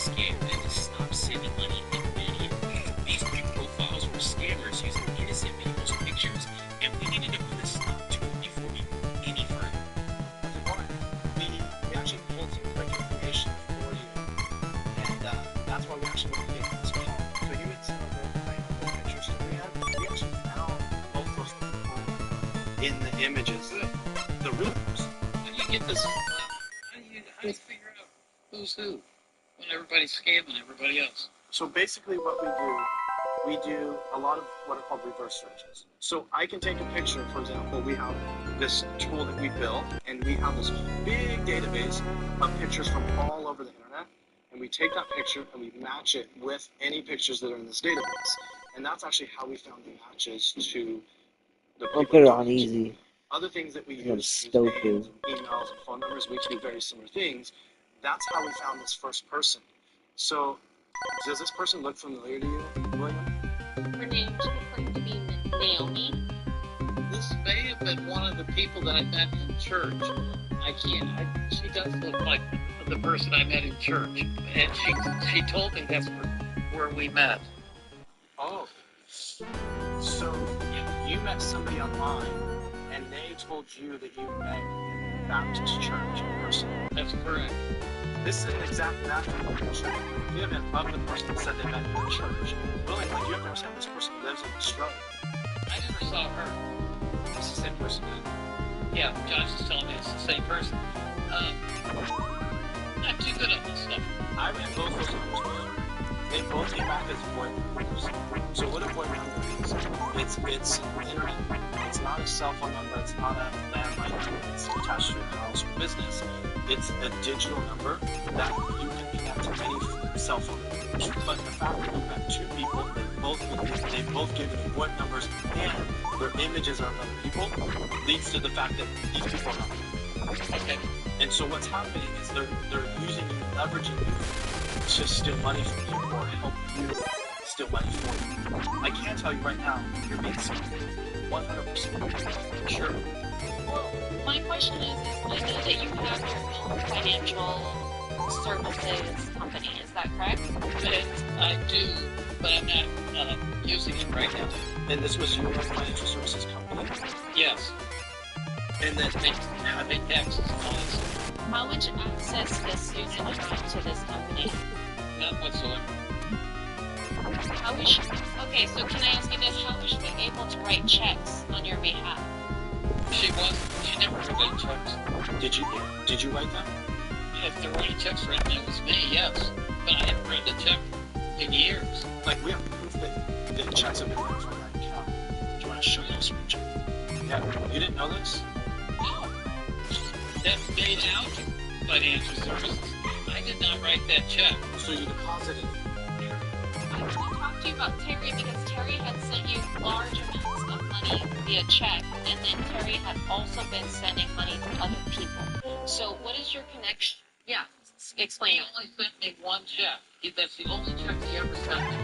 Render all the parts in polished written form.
scam and to stop sending money immediately. These fake profiles were scammers using innocent people's pictures, and we needed to put a stop to it before we go any further. We actually pulled some quick information for you, and that's why we actually want to get this call. So you had some of the pictures that we had. We actually found both those people in the images, the real person. How do you get this? How do you figure out who's who when everybody's scamming everybody else? So basically what we do a lot of what are called reverse searches. So I can take a picture, for example, we have this tool that we built, and we have this big database of pictures from all over the internet, and we take that picture and we match it with any pictures that are in this database. And that's actually how we found the matches to the people. I'll put it on easy. Other things that we I'm use, stupid. names, emails, and phone numbers, we do very similar things. That's how we found this first person. So, does this person look familiar to you, William? Her name claimed to be Naomi. This may have been one of the people that I met in church. She does look like the person I met in church. And she told me that's where we met. Oh. So, you met somebody online, and they told you that you met in Baptist church in person. That's correct. This is an exact match of the picture. You haven't of the person that said they met you in church. Really, like, you have never said this person lives in Australia. I never saw her. It's the same person. Yeah, Josh is telling me it's the same person. I'm too good at this stuff. I ran both those numbers. They both came back as void numbers. So what a void number is, it's internet. It's not a cell phone number. It's not a landline number. It's attached to your house or business. It's a digital number that you can connect to any cell phone numbers. But the fact that you've got two people, they've both given you void numbers and their images are of other people, leads to the fact that these people are not. Okay. And so what's happening is they're using you, leveraging you to steal money from you or help you steal money for you. I can tell you right now, you're being scammed. 100% sure. Well, my question is I know that you have your own financial services company, is that correct? I do, but I'm not using it right now. And this was your financial services company? Yes. And then I pay taxes and all this. How much access does Susan have to this company? None whatsoever. How is she, okay, so can I ask you this? How was she able to write checks on your behalf? She never wrote checks. Did you write them? If they're writing checks right now, it was me, yes. But I haven't written a check in years. Like, we have proof that the checks have been written from that account. Do you want to show us what check? Yeah, you didn't know this? No. That's paid out financial services. I did not write that check. So you deposited it. I want to talk to you about Terry because Terry had sent you large amounts of money via check, and then Terry had also been sending money to other people. So what is your connection? Yeah, explain. He only sent me one check. That's the only check he ever sent me.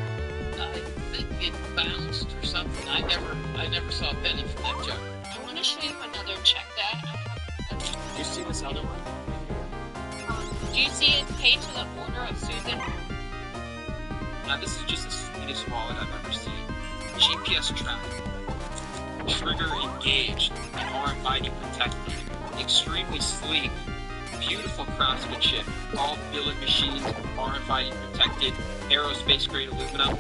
I think it bounced or something. I never saw a penny from that check. I want to show you another check that I have. Do you see this other one? Do you see it paid to the order of Susan? This is just the sweetest wallet I've ever seen. GPS tracking, trigger engaged, and RFID protected. Extremely sleek, beautiful craftsmanship, all billet machined, RFID protected, aerospace grade aluminum,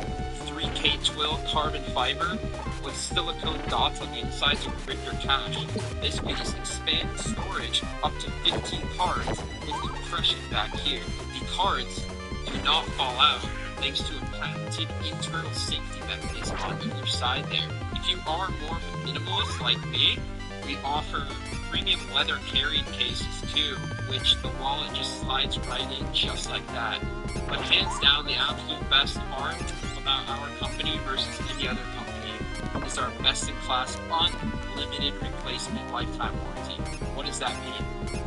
3K twill carbon fiber with silicone dots on the inside to print your cash. This piece expands storage up to 15 cards with compression back here. The cards do not fall out thanks to a patented internal safety mechanism on either side there. If you are more of a minimalist like me, we offer premium leather carrying cases too, which the wallet just slides right in just like that. But hands down, the absolute best part about our company versus any other company is our best-in-class unlimited replacement lifetime warranty. What does that mean?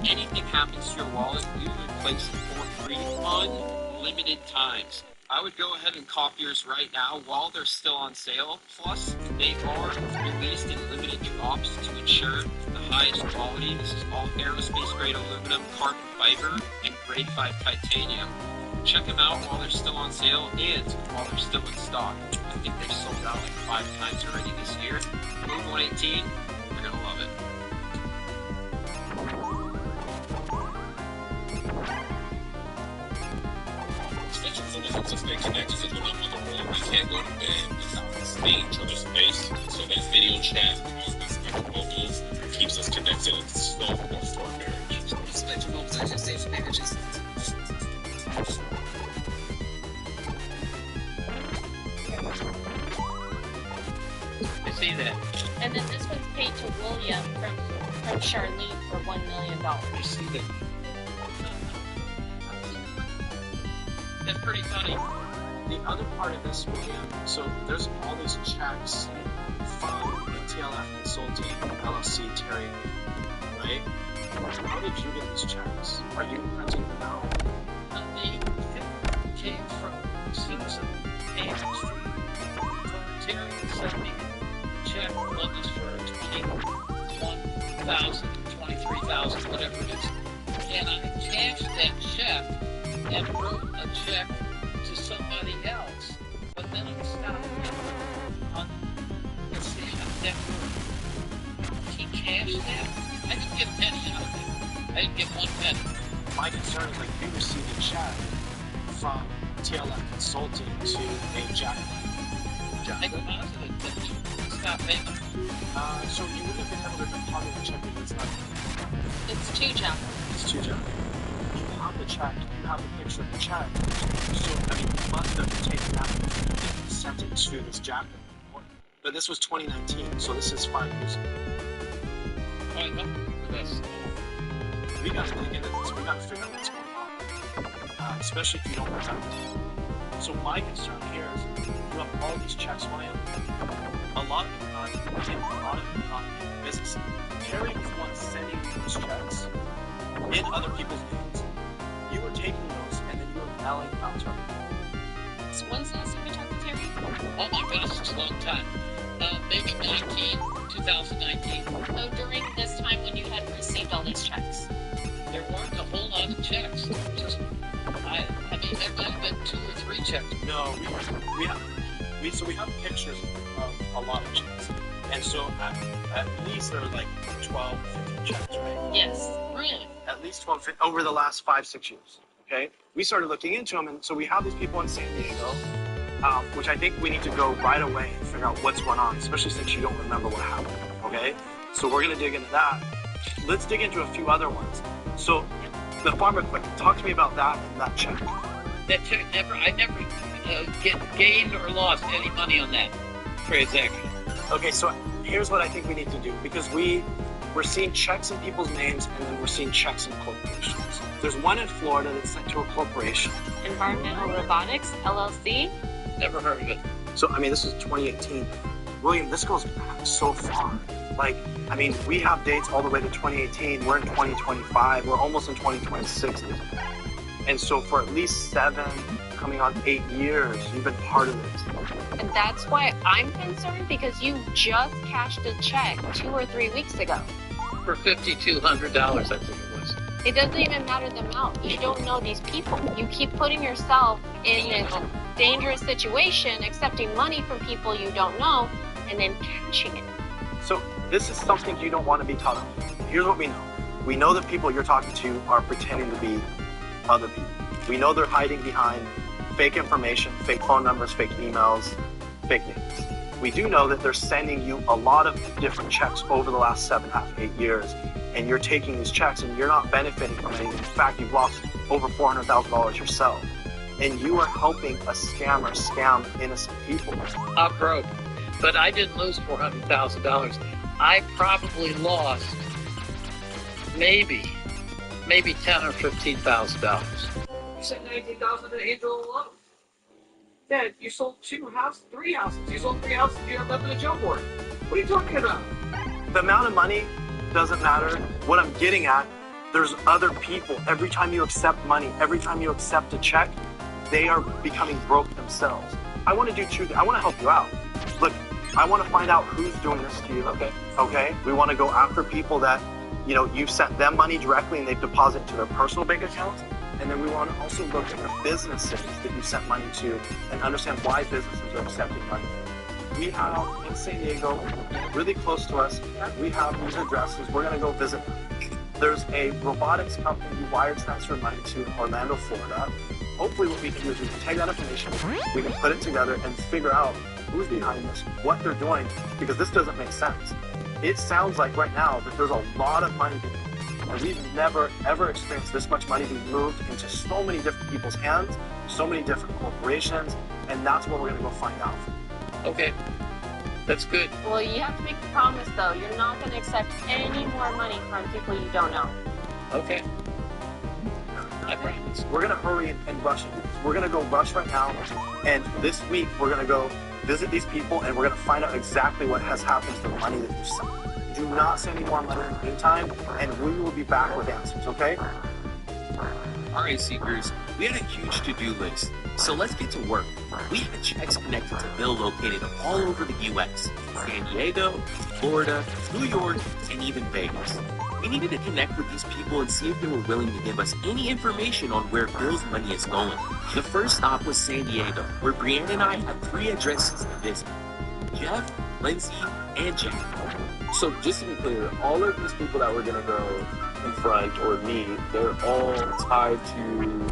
Anything happens to your wallet, we replace it for free unlimited times. I would go ahead and cop yours right now while they're still on sale. Plus, they are released in limited drops to ensure the highest quality. This is all aerospace grade aluminum, carbon fiber, and grade 5 titanium. check them out while they're still on sale and while they're still in stock. I think they've sold out like 5 times already this year. Move 118, you're gonna love it. Extension phone helps us stay connected to the other world. We can't go to bed without seeing each other's face. So that video chat, these vocals, keeps us connected and slow for our marriage. Spectrum homes actually saves marriages. I see that. And then this one's paid to William from Charlene for $1 million. I see that. That's pretty funny. The other part of this, William, so there's all these checks from TLF Consulting, LLC, Terry, right? How did you get these checks? Are you printing them out? They came from Susan and Terry sent me a check. One is for 21,000, 23,000, whatever it is. And I cashed that check and wrote a check to somebody else. But then I stopped on, let's see, I never, he cashed that. I didn't get a penny out of it. I didn't get 1 penny. My concern is like you received a check from TLF Consulting to a Jacqueline. I deposited that stop payment. So you wouldn't have been able to deposit the check if it's not. It's 2 Jack. It's 2 Jacqueline. You have the check. You have the picture of the check. So I mean, you must have taken that and sent it to this Jacqueline. But this was 2019, so this is 5 years ago. I don't remember this. We got to dig into this. We got to figure out what's going on, especially if you don't remember. So my concern here is you have all these checks, William. A lot of them are not in business. Terry was the one sending those checks in other people's names. You were taking those and then you were mailing them out to everyone. So when's the last time you talked to Terry? Oh my goodness, it's a long time. Maybe 2019. Oh, during this time when you had received all these checks. There weren't a whole lot of checks. Just, I mean, there might have been 2 or 3 checks. No, we have pictures of a lot of checks. And so at least there are like 12, 15 checks, right? Yes. Really? At least 12, 15, over the last 5, 6 years, okay? We started looking into them, and so we have these people in San Diego, which I think we need to go right away and figure out what's going on, especially since you don't remember what happened, okay? So we're going to dig into that. Let's dig into a few other ones. So the farmer quick, talk to me about that and that check. That check I never gained or lost any money on that transaction. Okay, so here's what I think we need to do, because we're seeing checks in people's names and then we're seeing checks in corporations. There's one in Florida that's sent to a corporation. Environmental Robotics, LLC. Never heard of it. So, I mean, this is 2018. William, this goes back so far. Like, I mean, we have dates all the way to 2018. We're in 2025. We're almost in 2026. And so for at least 7, coming on 8 years, you've been part of this. And that's why I'm concerned, because you just cashed a check 2 or 3 weeks ago. For $5,200, I think it was. It doesn't even matter the amount. You don't know these people. You keep putting yourself in a dangerous situation, accepting money from people you don't know, and then cashing it. So this is something you don't want to be taught of. Here's what we know. We know that people you're talking to are pretending to be other people. We know they're hiding behind fake information, fake phone numbers, fake emails, fake names. We do know that they're sending you a lot of different checks over the last 7.5, 8 years, and you're taking these checks and you're not benefiting from anything. In fact, you've lost over $400,000 yourself. And you are helping a scammer scam innocent people. I'm broke, but I didn't lose $400,000. I probably lost maybe $10,000 or $15,000. You said $19,000 to Angel alone. Dad, you sold 3 houses. You sold 3 houses. You have nothing to jump for. What are you talking about? The amount of money doesn't matter. What I'm getting at, there's other people. Every time you accept money, every time you accept a check, they are becoming broke themselves. I want to do 2 things. I want to help you out. Look, I want to find out who's doing this to you. Okay? We want to go after people that, you've sent them money directly and they've deposited to their personal bank accounts. And then we want to also look at the businesses that you sent money to and understand why businesses are accepting money. We have in San Diego, really close to us, we have these addresses. We're going to go visit them. There's a robotics company who wire transfer money to Orlando, Florida. Hopefully what we can do is we can take that information, we can put it together and figure out who's behind this, what they're doing, because this doesn't make sense. It sounds like right now that there's a lot of money being moved, and we've never ever experienced this much money being moved into so many different people's hands, so many different corporations, and that's what we're going to go find out. Okay, that's good. Well, you have to make a promise, though. You're not going to accept any more money from people you don't know. Okay. I promise. We're going to hurry and rush it. We're going to go rush right now, and this week we're going to go visit these people, and we're going to find out exactly what has happened to the money that you sent. Do not send any more money in the meantime, and we will be back with answers, okay? All right, Seekers, we had a huge to-do list, so let's get to work. We have checks connected to Bill located all over the U.S., San Diego, Florida, New York, and even Vegas. We needed to connect with these people and see if they were willing to give us any information on where Bill's money is going. The first stop was San Diego, where Brianna and I have 3 addresses to visit: Jeff, Lindsay, and Jack. So just to be clear, all of these people that we're going to go confront or meet, they're all tied to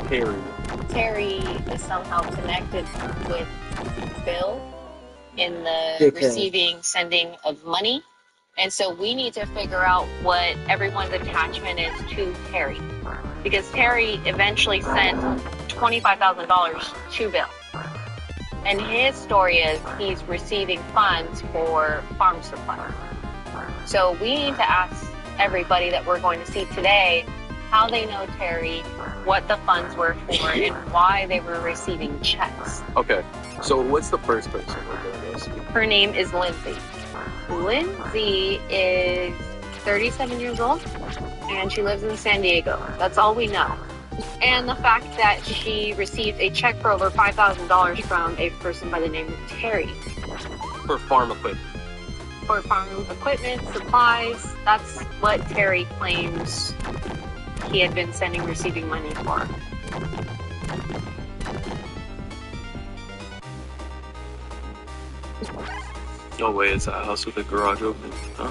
Terry. Terry is somehow connected with Bill in the sending of money. And so we need to figure out what everyone's attachment is to Terry. Because Terry eventually sent $25,000 to Bill. And his story is he's receiving funds for farm supplies. So we need to ask everybody that we're going to see today how they know Terry, what the funds were for, and why they were receiving checks. Okay, so what's the first person we're going to go see? Her name is Lindsay. Lindsay is 37 years old, and she lives in San Diego. That's all we know. And the fact that she received a check for over $5,000 from a person by the name of Terry. For farm equipment. For farm equipment, supplies, that's what Terry claims he had been receiving money for. No way, it's a house with a garage open, huh?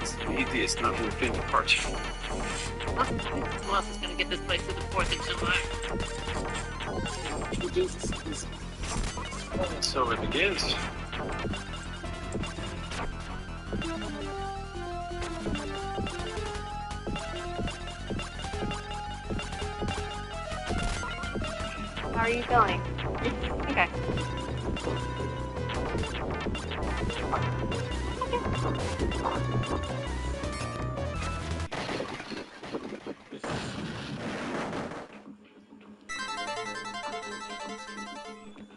It's the easiest not to fit the parts. Who else is going to get this place to the 4th of July? So it begins. How are you feeling? Okay.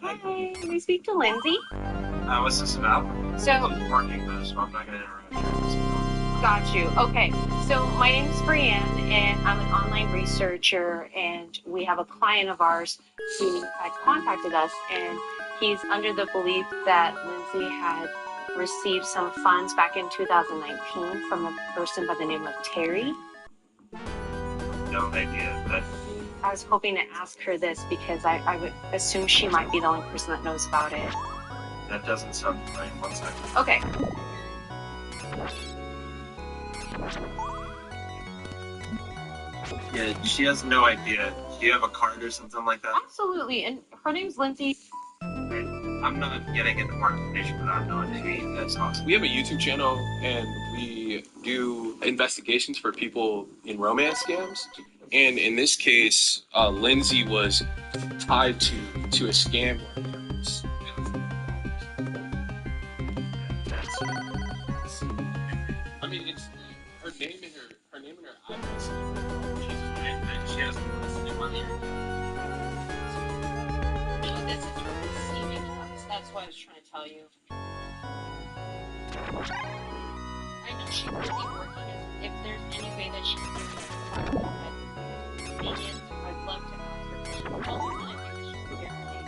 Hi, may I speak to Lindsay? What's this about? So, I'm working though, so I'm not going to interrupt. got you. Okay, so my name is Brianne, and I'm an online researcher, and we have a client of ours who had contacted us, and he's under the belief that Lindsay had received some funds back in 2019 from a person by the name of Terry. No idea, but I was hoping to ask her this because I would assume she might be the only person that knows about it. that doesn't sound right. 1 second. Okay. Yeah, she has no idea. Do you have a card or something like that? Absolutely, and her name's Lindsay. I'm not getting into more information without knowing who that's awesome. We have a YouTube channel and we do investigations for people in romance scams. And in this case, Lindsay was tied to a scam. I mean, it's her name and her address. She has money. This is her receiving funds. That's what I was trying to tell you. I know she could be working. If there's any way that she can get convenience, I'd love to ask her. She probably want to do she's here today.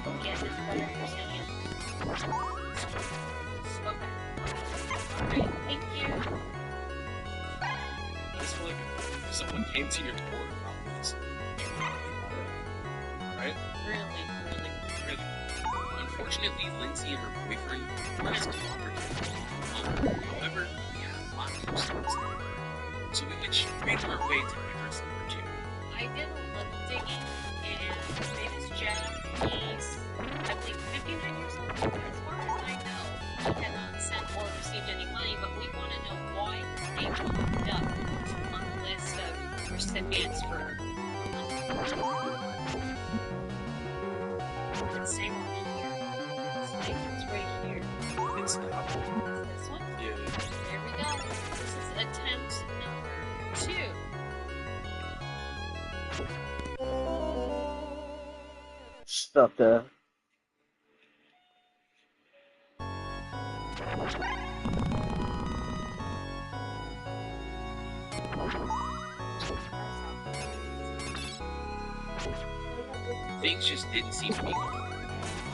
Okay, is this better for saying? Okay. Alright, thank you. I just feel like if someone came to your door about this, right? Really. Unfortunately, Lindsay and her boyfriend weren't as cooperative. However, we had a lot more stories. So we went straight on our way to address number 2. I did a little digging, and his name is Jeff. He's, I believe, 59 years old. As far as I know, he had not sent or received any money, but we want to know why his name popped up on the list of recipients for. Same one here. It's right here. It's not. This one? Yeah. There we go. This is attempt number 2. Sucker. Things just didn't seem to be going.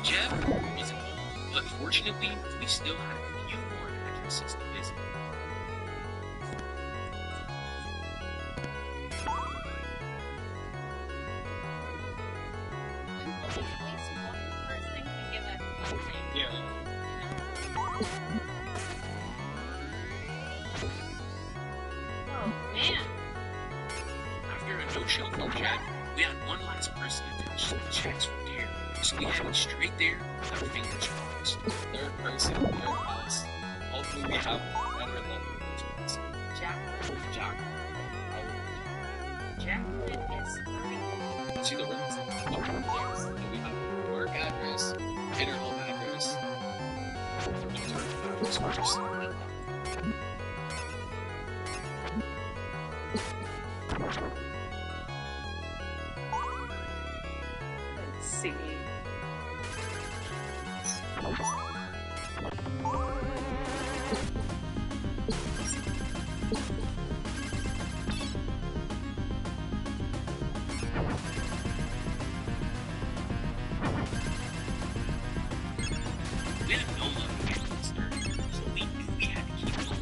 Jeff wasn't home, but fortunately, we still had a few more addresses to visit. At least one person can give us something. Yeah. Oh, man. After a no-show from Jeff, we had one last person attached to the checks from Terry, so we headed straight there with our fingers crossed. Third person, third house. Hopefully we have better luck with this person. Jacqueline. Jack. Jacqueline is 30. Is she the witness? Oh, Yes. so we have work address, and her home address. Let's work address first. Let's see. We had no luck getting this third, so we knew we had to keep going.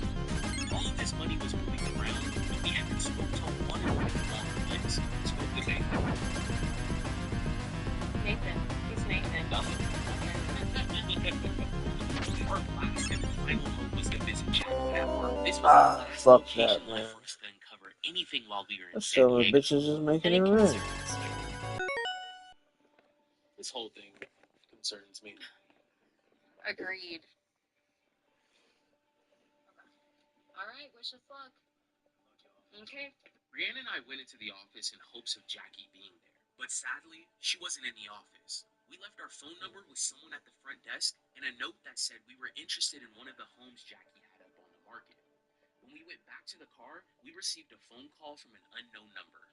All of this money was moving around, and we hadn't spoke to one of them on our list. Spoke to Nathan. Nathan. He's Nathan. Nothing. Our last and final hope was to visit Jacqueline at work. This was Ah, the last fuck location that, I man. forced to uncover anything while we were in That San silver Diego. bitch is just making And it it rain. concerns you. This whole thing concerns me. Agreed. Alright, wish us luck. Okay. Brianna and I went into the office in hopes of Jackie being there, but sadly, she wasn't in the office. We left our phone number with someone at the front desk and a note that said we were interested in one of the homes Jackie had up on the market. When we went back to the car, we received a phone call from an unknown number.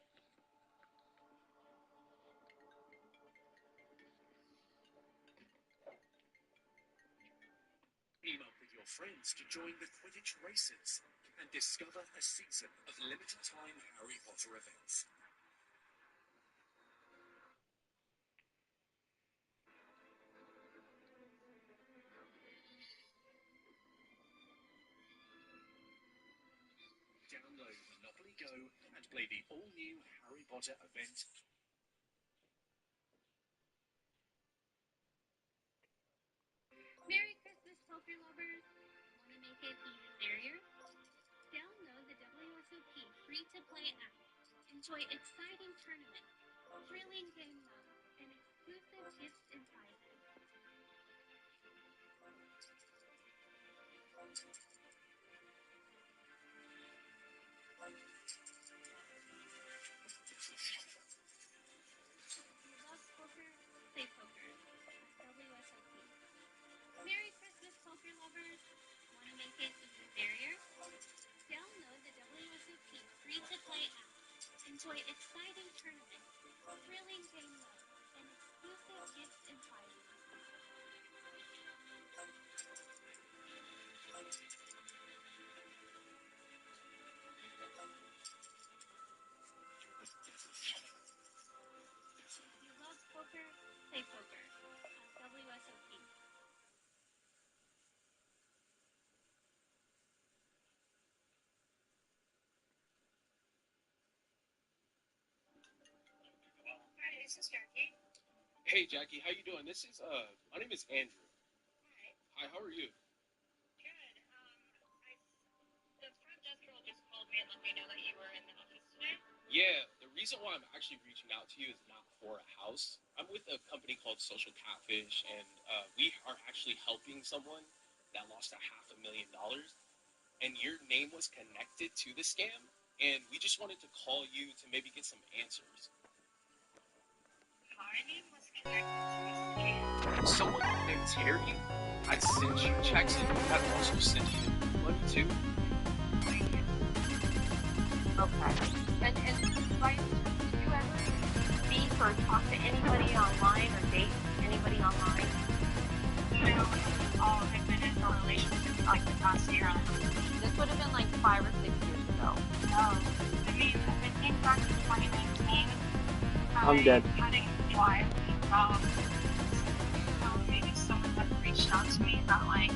Team up with your friends to join the Quidditch races and discover a season of limited-time Harry Potter events. Download Monopoly Go and play the all-new Harry Potter event. Merry Christmas, poker lovers! Want to make it even merrier? Download the WSOP free-to-play app. Enjoy exciting tournaments, thrilling game modes, and exclusive gifts and prizes. You love poker? Play poker. WSOP. Merry Christmas, poker lovers! Want to make it even merrier? Download the WSOP free-to-play app. Enjoy exciting tournaments, thrilling game modes, and exclusive gifts and prizes. this is Jackie. Hey, Jackie, how you doing? This is my name is Andrew. Hi. Hi, how are you? Good. The front desk girl just called me and let me know that you were in the office today. Yeah, the reason why I'm actually reaching out to you is not for a house. I'm with a company called Social Catfish, and we are actually helping someone that lost $500,000, and your name was connected to the scam, and we just wanted to call you to maybe get some answers. My name was connected to a scam. Someone named Terry had sent you checks, and had also sent you money too. Okay. And by any chance, did you ever speak or talk to anybody online or date anybody online? No, I've been in a relationship for like the past year and a half. This would have been like 5 or 6 years ago. I mean, I think back in 2019, I'm dead. I had a wife job. Maybe someone had reached out to me that like,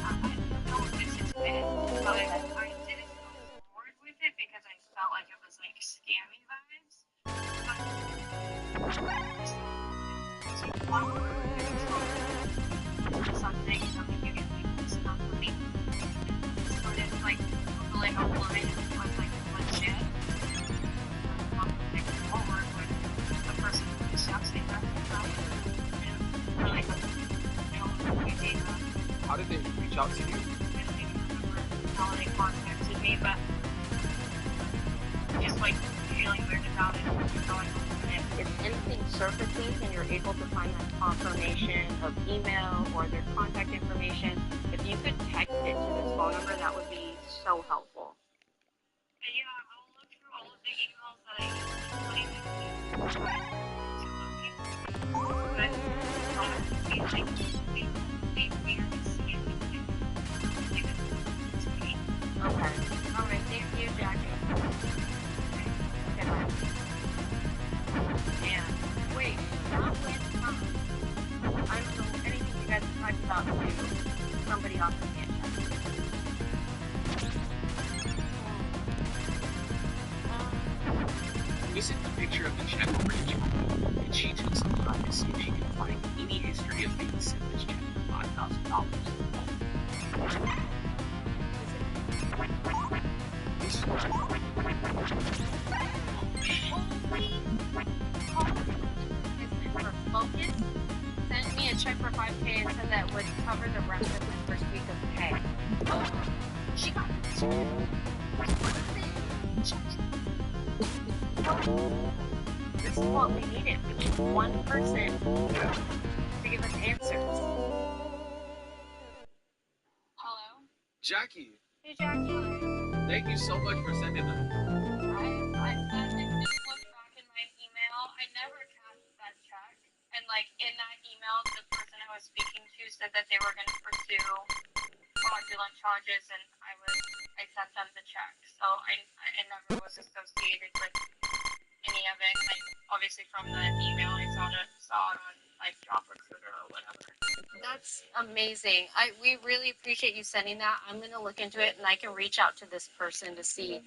I don't know if this is bad, but I didn't go forward with it because I felt like it was like scammy vibes. Something you get this company sort of like like online was like legit. Like forward with the person who reached out to me back and really How did they reach out to you? I don't even remember how they contacted me, but just like feeling weird about it and going on with it. If anything surfaces and you're able to find that confirmation of email or their contact information, if you could text it to this phone number, that would be so helpful. Yeah, I'll look through all of the emails that I used to locate but honestly, like, they weird and scammy thing. Give it to me. Okay. All right. Thank you, Jackie. Okay, bye. And wait, that went from, I don't know anything you guys have talked about to somebody offering me a check. We sent a picture of the check over to Jackie, and she took some time to see if she could find any history of being sent this check for $5,000. This is what I thought. For Focus sent me a check for $5,000 and said that would cover the rest of my first week of pay. She got this is what we needed. We need one person to give us answers. Hello? Jackie, Hey, Jackie. thank you so much for sending them. I just looked back in my email. I never cashed that check. And like in that email, the person I was speaking to said that they were going to pursue fraudulent charges, and I sent them the check. So I never was associated with any of it. Like obviously from the email, I saw it on like Job Recruiter or whatever. That's amazing. We really appreciate you sending that. I'm going to look into it, and I can reach out to this person to see